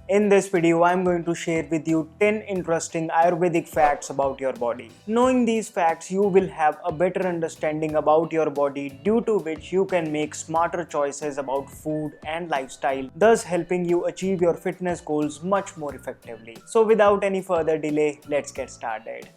In this video, I am going to share with you 10 interesting Ayurvedic facts about your body. Knowing these facts, you will have a better understanding about your body, due to which you can make smarter choices about food and lifestyle, thus helping you achieve your fitness goals much more effectively. So without any further delay, let's get started.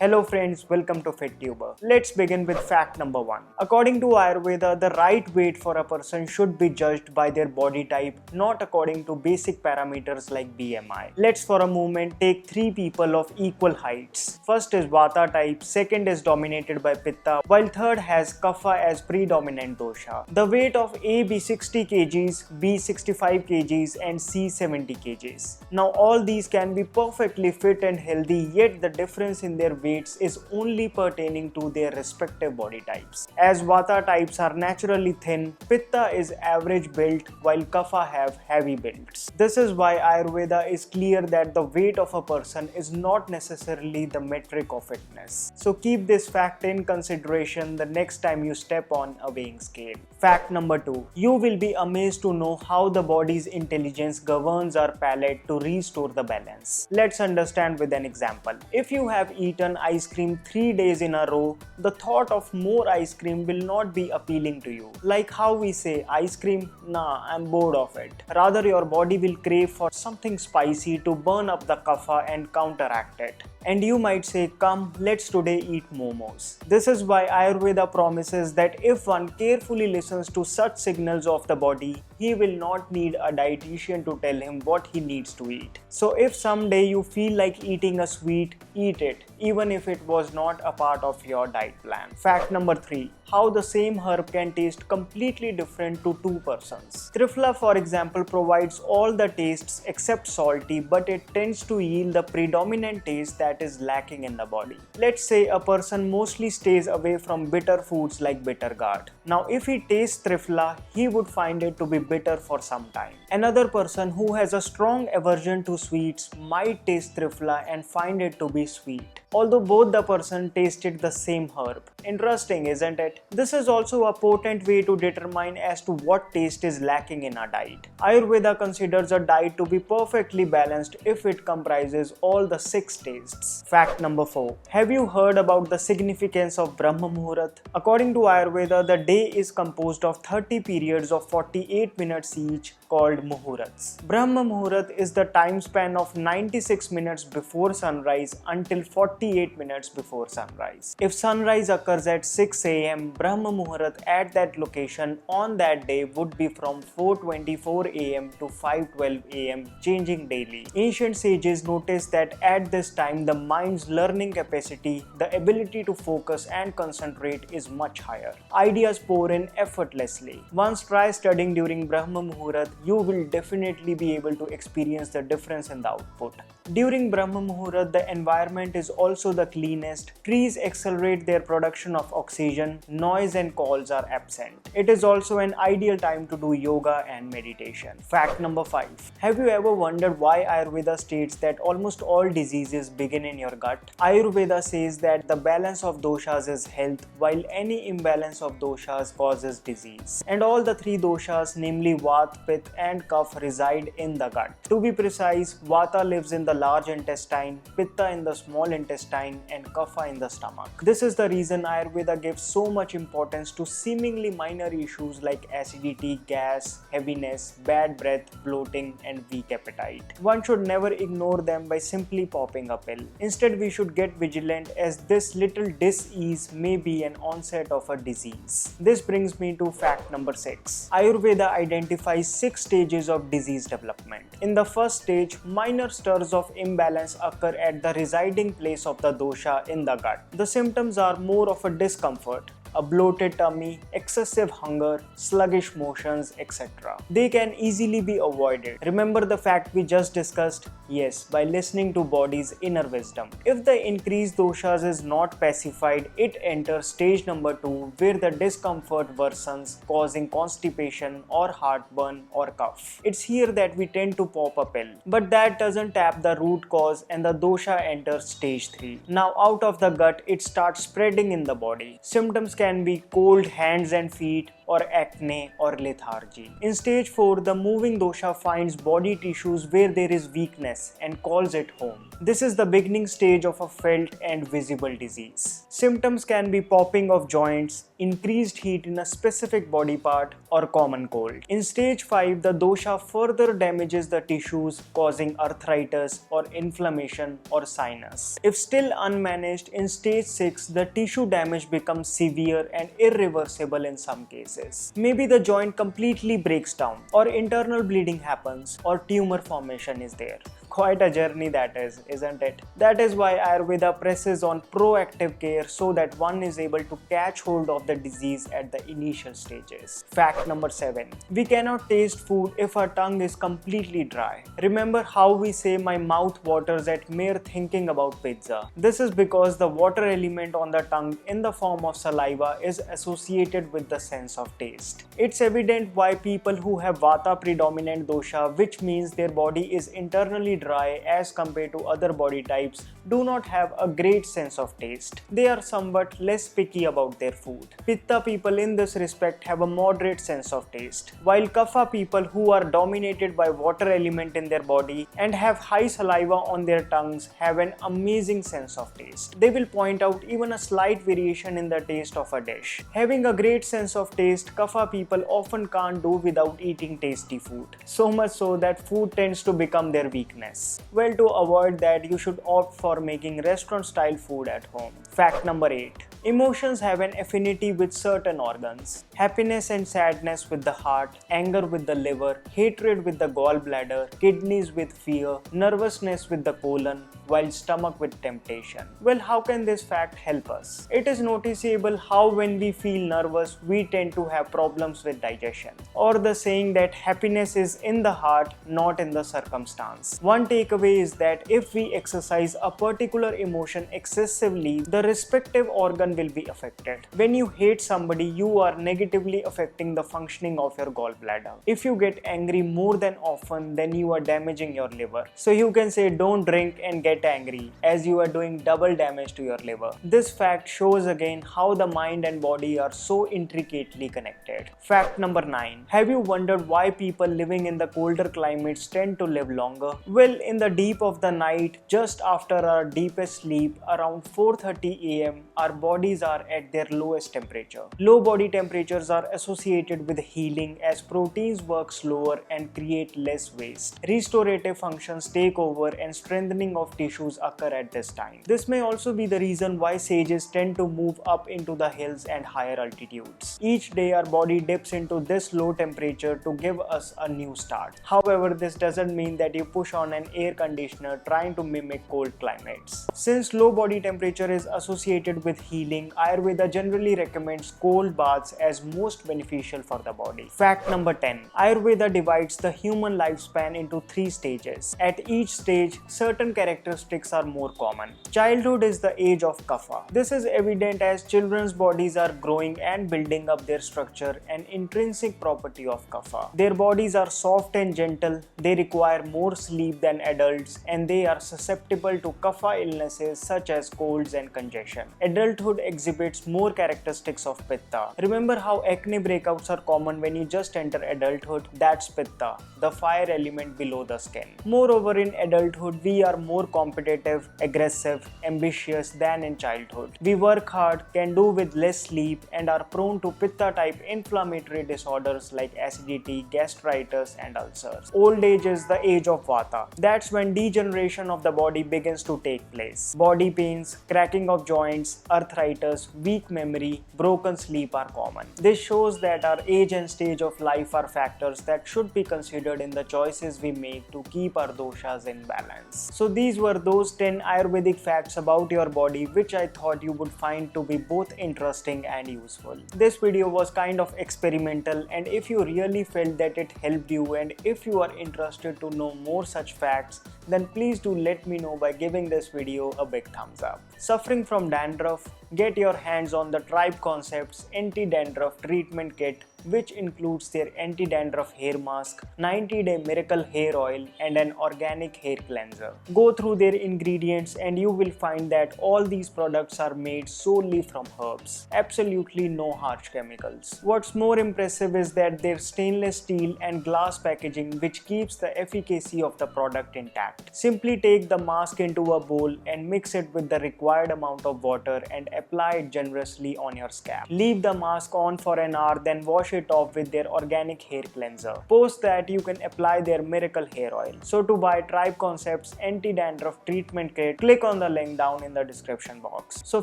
Hello friends, welcome to FitTuber. Let's begin with fact number 1. According to Ayurveda, the right weight for a person should be judged by their body type, not according to basic parameters like BMI. Let's for a moment take 3 people of equal heights. First is Vata type, second is dominated by Pitta, while third has Kapha as predominant dosha. The weight of A be 60 kgs, B 65 kgs and C 70 kgs. Now all these can be perfectly fit and healthy, yet the difference in their weights is only pertaining to their respective body types. As Vata types are naturally thin, Pitta is average built while Kapha have heavy builds. This is why Ayurveda is clear that the weight of a person is not necessarily the metric of fitness. So keep this fact in consideration the next time you step on a weighing scale. Fact number 2. You will be amazed to know how the body's intelligence governs our palate to restore the balance. Let's understand with an example. If you have eaten ice cream 3 days in a row, the thought of more ice cream will not be appealing to you. Like how we say, ice cream? Nah, I'm bored of it. Rather, your body will crave for something spicy to burn up the kapha and counteract it. And you might say, come, let's today eat momos. This is why Ayurveda promises that if one carefully listens to such signals of the body, he will not need a dietitian to tell him what he needs to eat. So if someday you feel like eating a sweet, eat it, even if it was not a part of your diet plan. Fact number 3. How the same herb can taste completely different to two persons. Triphala, for example, provides all the tastes except salty, but it tends to yield the predominant taste that is lacking in the body. Let's say a person mostly stays away from bitter foods like bitter gourd. Now if he tastes Triphala, he would find it to be bitter for some time. Another person who has a strong aversion to sweets might taste Triphala and find it to be sweet, although both the person tasted the same herb. Interesting, isn't it? This is also a potent way to determine as to what taste is lacking in a diet. Ayurveda considers a diet to be perfectly balanced if it comprises all the 6 tastes. Fact number 4. Have you heard about the significance of Brahma Muhurata? According to Ayurveda, the day is composed of 30 periods of 48 minutes each, called Muhurats. Brahma Muhurat is the time span of 96 minutes before sunrise until 48 minutes before sunrise. If sunrise occurs at 6 am, Brahma Muhurat at that location on that day would be from 4:24 am to 5:12 am, changing daily. Ancient sages noticed that at this time the mind's learning capacity, the ability to focus and concentrate is much higher. Ideas pour in effortlessly. Once try studying during Brahma Muhurat, you will definitely be able to experience the difference in the output. During Brahma Muhurat, the environment is also the cleanest, trees accelerate their production of oxygen, noise and calls are absent. It is also an ideal time to do yoga and meditation. Fact number 5. Have you ever wondered why Ayurveda states that almost all diseases begin in your gut? Ayurveda says that the balance of doshas is health, while any imbalance of doshas causes disease. And all the 3 doshas, namely Vata, Pitta and Kapha, reside in the gut. To be precise, Vata lives in the large intestine, Pitta in the small intestine and Kapha in the stomach. This is the reason Ayurveda gives so much importance to seemingly minor issues like acidity, gas, heaviness, bad breath, bloating and weak appetite. One should never ignore them by simply popping a pill. Instead, we should get vigilant, as this little dis-ease may be an onset of a disease. This brings me to fact number 6. Ayurveda identifies 6 stages of disease development. In the first stage, minor stirs of imbalance occur at the residing place of the dosha in the gut. The symptoms are more of a discomfort, a bloated tummy, excessive hunger, sluggish motions, etc. They can easily be avoided. Remember the fact we just discussed? Yes, by listening to body's inner wisdom. If the increased doshas is not pacified, it enters stage number 2, where the discomfort worsens, causing constipation or heartburn or cough. It's here that we tend to pop a pill. But that doesn't tap the root cause and the dosha enters stage 3. Now out of the gut, it starts spreading in the body. Symptoms can be cold hands and feet, or acne or lethargy. In stage 4, the moving dosha finds body tissues where there is weakness and calls it home. This is the beginning stage of a felt and visible disease. Symptoms can be popping of joints, increased heat in a specific body part, or common cold. In stage 5, the dosha further damages the tissues, causing arthritis or inflammation or sinus. If still unmanaged, in stage 6, the tissue damage becomes severe and irreversible in some cases. Maybe the joint completely breaks down, or internal bleeding happens, or tumor formation is there. Quite a journey that is, isn't it? That is why Ayurveda presses on proactive care so that one is able to catch hold of the disease at the initial stages. Fact number 7. We cannot taste food if our tongue is completely dry. Remember how we say my mouth waters at mere thinking about pizza? This is because the water element on the tongue in the form of saliva is associated with the sense of taste. It's evident why people who have Vata predominant dosha, which means their body is internally dry as compared to other body types, do not have a great sense of taste. They are somewhat less picky about their food. Pitta people in this respect have a moderate sense of taste, while Kapha people who are dominated by water element in their body and have high saliva on their tongues have an amazing sense of taste. They will point out even a slight variation in the taste of a dish. Having a great sense of taste, Kapha people often can't do without eating tasty food. So much so that food tends to become their weakness. Well, to avoid that, you should opt for making restaurant-style food at home. Fact number 8. Emotions have an affinity with certain organs. Happiness and sadness with the heart, anger with the liver, hatred with the gallbladder, kidneys with fear, nervousness with the colon, while stomach with temptation. Well, how can this fact help us? It is noticeable how when we feel nervous, we tend to have problems with digestion. Or the saying that happiness is in the heart, not in the circumstance. One takeaway is that if we exercise a particular emotion excessively, the respective organ will be affected. When you hate somebody, you are negatively affecting the functioning of your gallbladder. If you get angry more than often, then you are damaging your liver. So you can say don't drink and get angry, as you are doing double damage to your liver. This fact shows again how the mind and body are so intricately connected. Fact number 9. Have you wondered why people living in the colder climates tend to live longer? Well, in the deep of the night, just after our deepest sleep, around 4:30 am, our bodies are at their lowest temperature. Low body temperatures are associated with healing as proteins work slower and create less waste. Restorative functions take over and strengthening of tissues occur at this time. This may also be the reason why sages tend to move up into the hills and higher altitudes. Each day our body dips into this low temperature to give us a new start. However, this doesn't mean that you push on an air conditioner trying to mimic cold climates. Since low body temperature is associated with healing, Ayurveda generally recommends cold baths as most beneficial for the body. Fact number 10. Ayurveda divides the human lifespan into 3 stages. At each stage, certain characteristics are more common. Childhood is the age of Kapha. This is evident as children's bodies are growing and building up their structure, an intrinsic property of Kapha. Their bodies are soft and gentle, they require more sleep than adults, and they are susceptible to Kapha illnesses such as colds and congestion. Adulthood exhibits more characteristics of Pitta. Remember how acne breakouts are common when you just enter adulthood? That's Pitta, the fire element below the skin. Moreover, in adulthood, we are more competitive, aggressive, ambitious than in childhood. We work hard, can do with less sleep, and are prone to Pitta type inflammatory disorders like acidity, gastritis, and ulcers. Old age is the age of Vata. That's when degeneration of the body begins to take place. Body pains, cracking of joints, arthritis, weak memory, broken sleep are common. This shows that our age and stage of life are factors that should be considered in the choices we make to keep our doshas in balance. So these were those 10 Ayurvedic facts about your body which I thought you would find to be both interesting and useful. This video was kind of experimental, and if you really felt that it helped you and if you are interested to know more such facts, then please do let me know by giving this video a big thumbs up. Suffering from dandruff? Get your hands on the Tribe Concepts Anti-Dandruff Treatment Kit which includes their anti-dandruff hair mask, 90-day miracle hair oil, and an organic hair cleanser. Go through their ingredients and you will find that all these products are made solely from herbs. Absolutely no harsh chemicals. What's more impressive is that their stainless steel and glass packaging, which keeps the efficacy of the product intact. Simply take the mask into a bowl and mix it with the required amount of water and apply it generously on your scalp. Leave the mask on for an hour, then wash it off with their organic hair cleanser. Post that, you can apply their miracle hair oil. So to buy Tribe Concepts anti-dandruff treatment kit, click on the link down in the description box. So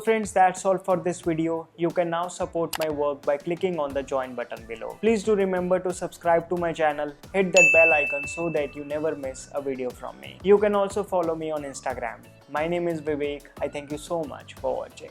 friends, that's all for this video. You can now support my work by clicking on the join button below. Please do remember to subscribe to my channel, hit that bell icon so that you never miss a video from me. You can also follow me on Instagram. My name is Vivek. I thank you so much for watching.